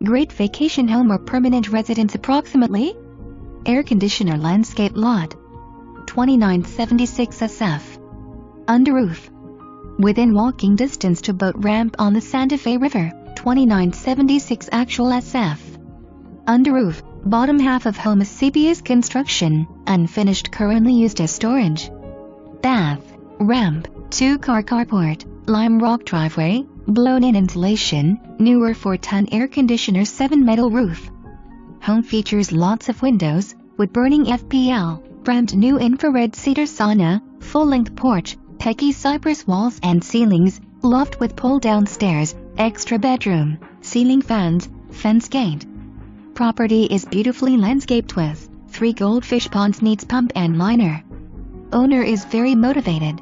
Great vacation home or permanent residence approximately. Air conditioner landscape lot. 2976 SF. Under roof. Within walking distance to boat ramp on the Santa Fe River. 2976 actual SF. Under roof. Bottom half of home is CBS construction, unfinished, currently used as storage. Bath, ramp, 2-car carport, lime rock driveway, blown-in insulation, newer 4-ton air conditioner, 7 metal roof. Home features lots of windows, wood-burning FPL, brand new infrared cedar sauna, full-length porch, Pecky Cypress walls and ceilings, loft with pull-down stairs, extra bedroom, ceiling fans, fence gate. Property is beautifully landscaped with 3 goldfish ponds, needs pump and liner. Owner is very motivated.